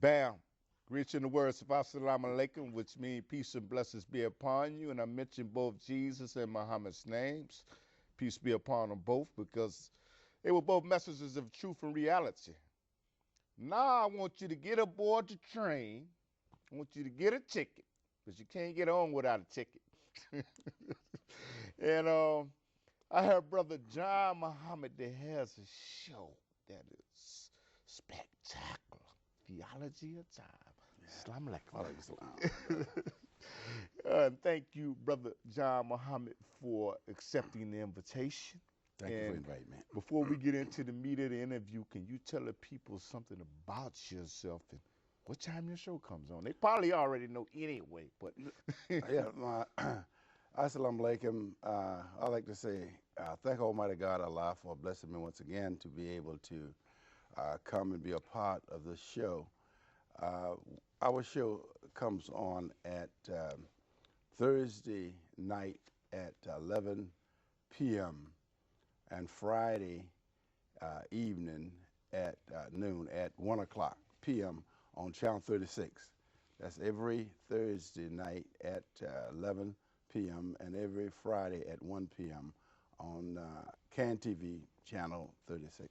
Bam. Greet you in the words of Assalamu alaikum, which means peace and blessings be upon you. And I mentioned both Jesus and Muhammad's names. Peace be upon them both because they were both messages of truth and reality. Now I want you to get aboard the train. I want you to get a ticket because you can't get on without a ticket. and I heard Brother John Muhammad that has a show that is spectacular. Theology of Time. Assalamu alaikum. Thank you, Brother John Muhammad, for accepting the invitation. Thank you for inviting me. Before we get into the meat of the interview, can you tell the people something about yourself and what time your show comes on? They probably already know anyway, but Assalamu alaikum. I like to say thank Almighty God Allah for blessing me once again to be able to come and be a part of the show. Our show comes on at Thursday night at 11 p.m. and Friday evening at noon at 1 o'clock p.m. on Channel 36. That's every Thursday night at 11 p.m. and every Friday at 1 p.m. on CAN TV Channel 36.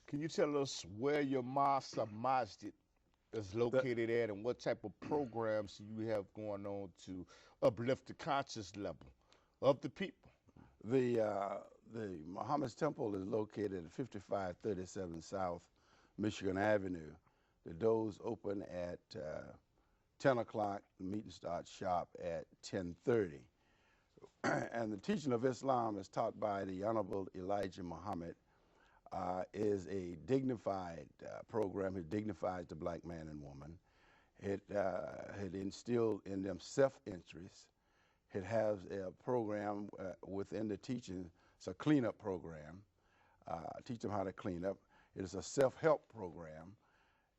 Can you tell us where your mosque or masjid is located at and what type of programs you have going on to uplift the conscious level of the people? The Muhammad's Temple is located at 5537 South Michigan Avenue. The doors open at 10 o'clock. The meeting starts sharp at 10:30. And the teaching of Islam is taught by the Honorable Elijah Muhammad. Is a dignified program. It dignifies the black man and woman. It instilled in them self-interest. It has a program within the teaching. It's a cleanup program. Teach them how to clean up. It is a self-help program.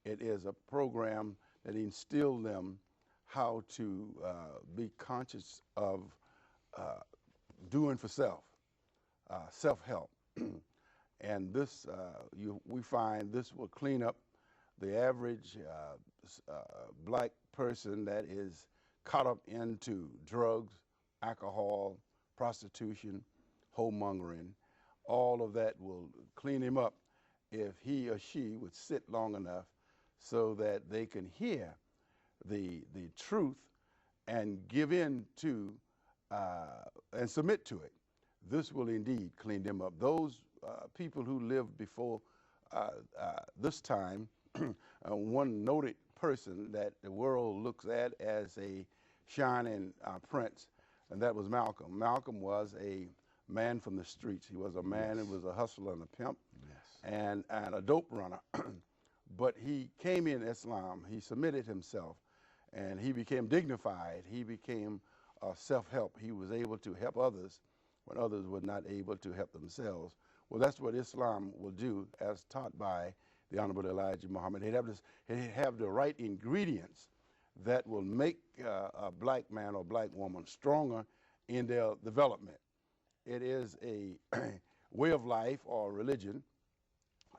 It is a program that instilled them how to be conscious of doing for self, self-help. And this, we find this will clean up the average black person that is caught up into drugs, alcohol, prostitution, homemongering. All of that will clean him up if he or she would sit long enough so that they can hear the truth and give in to and submit to it. This will indeed clean them up. Those people who lived before this time, one noted person that the world looks at as a shining prince, and that was Malcolm. Malcolm was a man from the streets. He was a man who was a hustler and a pimp and a dope runner. But he came in Islam, he submitted himself, and he became dignified. He became self-help. He was able to help others when others were not able to help themselves. Well, that's what Islam will do, as taught by the Honorable Elijah Muhammad. He'd have the right ingredients that will make a black man or black woman stronger in their development. It is a way of life or religion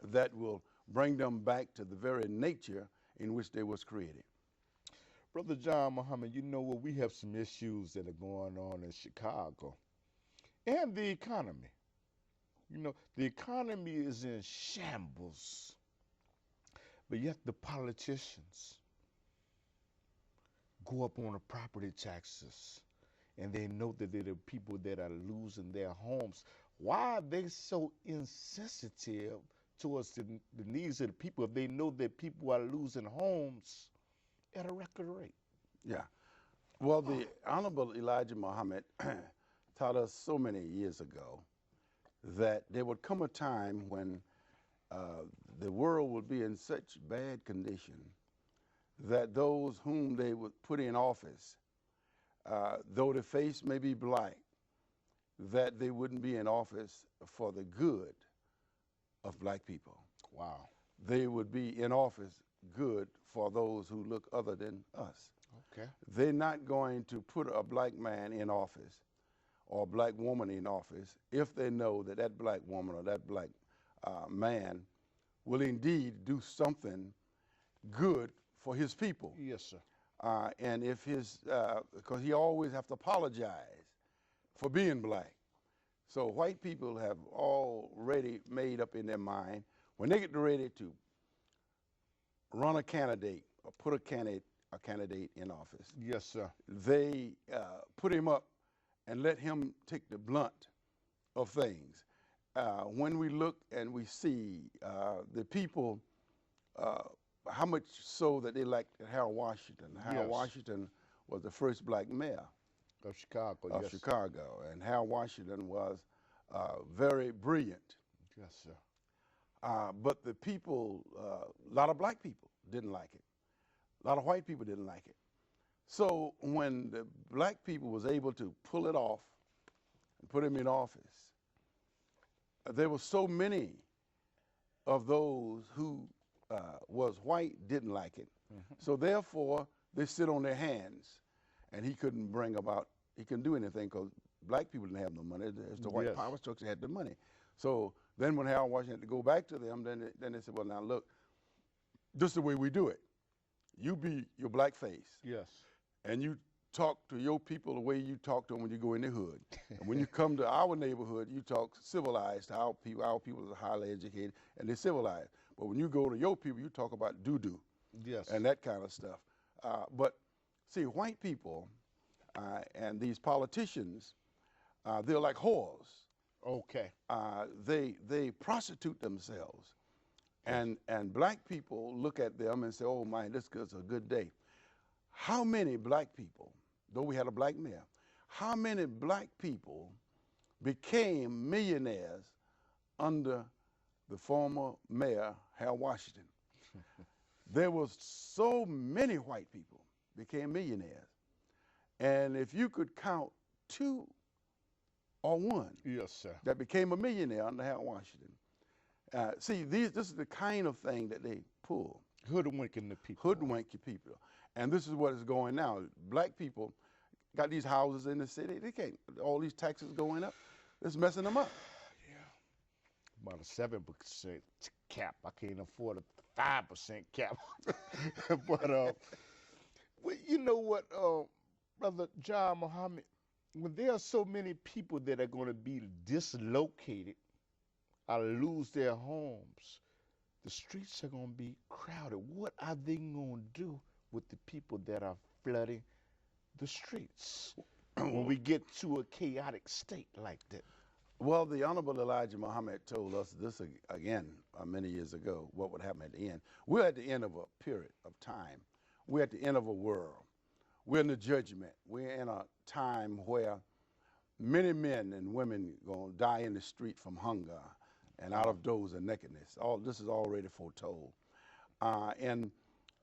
that will bring them back to the very nature in which they was created. Brother John Muhammad, you know what? We have some issues that are going on in Chicago and the economy. You know, the economy is in shambles, but yet the politicians go up on the property taxes, and they know that they're the people that are losing their homes. Why are they so insensitive towards the needs of the people if they know that people are losing homes at a record rate? Yeah. Well, the Honorable Elijah Muhammad taught us so many years ago that there would come a time when the world would be in such bad condition that those whom they would put in office, though the face may be black, that they wouldn't be in office for the good of black people. Wow. They would be in office good for those who look other than us. Okay. They're not going to put a black man in office or a black woman in office if they know that that black woman or that black man will indeed do something good for his people. Yes, sir. And if because he always have to apologize for being black. So white people have already made up in their mind when they get ready to run a candidate or put a candidate in office, Yes, sir. they put him up and let him take the blunt of things. When we look and we see the people, how much so that they liked Harold Washington. Harold Yes. Washington was the first black mayor Of Chicago. of Yes. Chicago, and Harold Washington was very brilliant. Yes, sir. But the people, a lot of black people didn't like it. A lot of white people didn't like it. So when the black people was able to pull it off and put him in office, there were so many of those who was white didn't like it. So therefore, they sit on their hands, and he couldn't do anything because black people didn't have no money. It's the white Yes. power structure had the money. So then when Harold Washington had to go back to them, then they said, well, now look, this is the way we do it. You be your black face, Yes. and you talk to your people the way you talk to them when you go in the hood. And when you come to our neighborhood, you talk civilized to our people. Our people are highly educated, and they're civilized. But when you go to your people, you talk about doo-doo Yes. and that kind of stuff. But see, white people and these politicians, they're like whores. Okay. They prostitute themselves. And black people look at them and say, oh, man, this is a good day. How many black people, though we had a black mayor, how many black people became millionaires under the former mayor, Harold Washington? There was so many white people became millionaires. And if you could count two or one Yes, sir. that became a millionaire under Harold Washington, see, this is the kind of thing that they pull. Hoodwinking the people. Hoodwink your people. And this is what is going now. Black people got these houses in the city. They can't, all these taxes going up. It's messing them up. About a 7% cap. I can't afford a 5% cap. But well, you know what, Brother John Muhammad, when there are so many people that are going to be dislocated or lose their homes, the streets are going to be crowded. What are they going to do with the people that are flooding the streets when we get to a chaotic state like that? Well, the Honorable Elijah Muhammad told us this again many years ago, what would happen at the end. We're at the end of a period of time. We're at the end of a world. We're in the judgment. We're in a time where many men and women are going to die in the street from hunger and out of doors and nakedness. All this is already foretold. And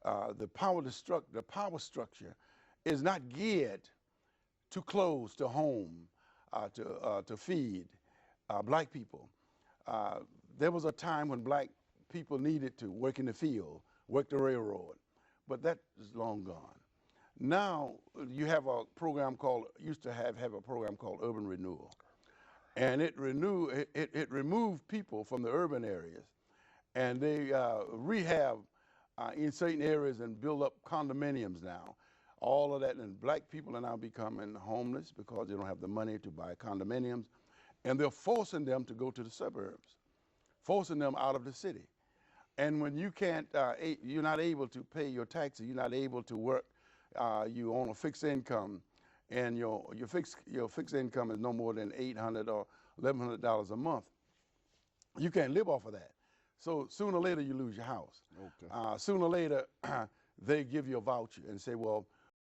the power structure is not geared to clothes, to home, to feed black people. There was a time when black people needed to work in the field, work the railroad, but that is long gone. Now you have a program called, used to have a program called Urban Renewal. And it removed people from the urban areas, and they rehab in certain areas and build up condominiums now. All of that, and black people are now becoming homeless because they don't have the money to buy condominiums, and they're forcing them to go to the suburbs, forcing them out of the city. And when you can't, you're not able to pay your taxes, you're not able to work, you own a fixed income, and your fixed income is no more than $800 or $1,100 a month. You can't live off of that. So sooner or later you lose your house. Okay. Sooner or later they give you a voucher and say, well,